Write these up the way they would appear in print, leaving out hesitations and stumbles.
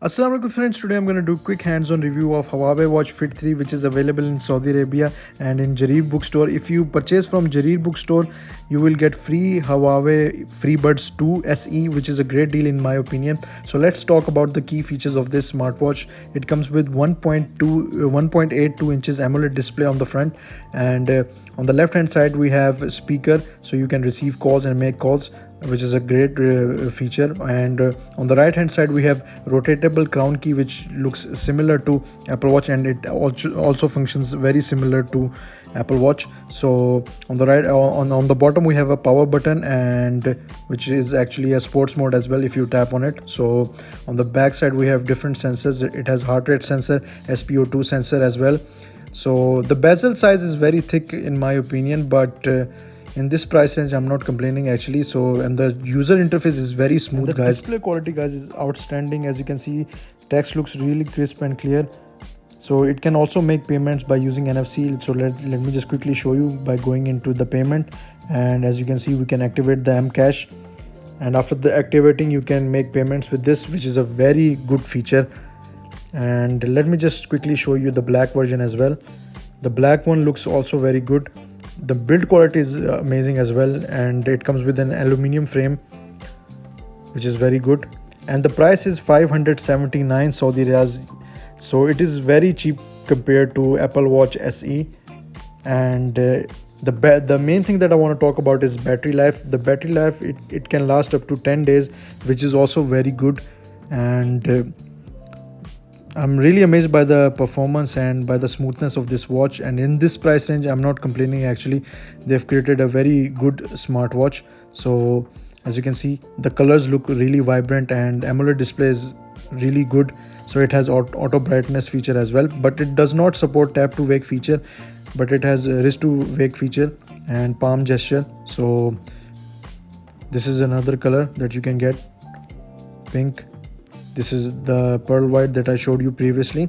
Assalamu alaikum friends, today I'm going to do a quick hands-on review of Huawei Watch Fit 3 which is available in Saudi Arabia and in Jareer bookstore. If you purchase from Jareer bookstore, you will get free Huawei FreeBuds 2 SE, which is a great deal in my opinion. So let's talk about the key features of this smartwatch. It comes with 1.82 inches AMOLED display on the front, and on the left hand side we have a speaker so you can receive calls and make calls, which is a great feature. And on the right hand side we have rotatable crown key, which looks similar to Apple Watch, and it also functions very similar to Apple Watch. So on the right on the bottom we have a power button, and which is actually a sports mode as well if you tap on it. So on the back side we have different sensors. It has heart rate sensor, SpO2 sensor as well. So the bezel size is very thick in my opinion, but in this price range I'm not complaining actually. So, and the user interface is very smooth, and the guys. Display quality guys is outstanding. As you can see, text looks really crisp and clear. So it can also make payments by using NFC. So let me just quickly show you by going into the payment, and as you can see we can activate the M-Cash, and after the activating you can make payments with this, which is a very good feature. And let me just quickly show you the black version as well. The black one looks also very good. The build quality is amazing as well, and it comes with an aluminum frame, which is very good. And the price is 579 Saudi riyals, so it is very cheap compared to Apple Watch SE. And the main thing that I want to talk about is battery life. The battery life, it can last up to 10 days, which is also very good. And I'm really amazed by the performance and by the smoothness of this watch, and in this price range I'm not complaining actually. They've created a very good smartwatch. So as you can see, the colors look really vibrant, and AMOLED display is really good. So it has auto brightness feature as well, but it does not support tap to wake feature, but it has a wrist to wake feature and palm gesture. So this is another color that you can get, pink. This is the pearl white that I showed you previously.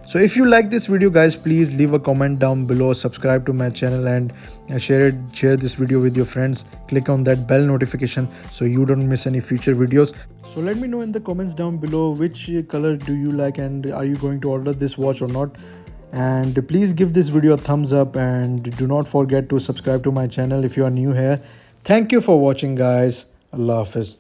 So if you like this video guys, please leave a comment down below, subscribe to my channel, and share this video with your friends. Click on that bell notification so you don't miss any future videos. So let me know in the comments down below which color do you like, and are you going to order this watch or not. And please give this video a thumbs up, and do not forget to subscribe to my channel if you are new here. Thank you for watching guys. Allah Hafiz.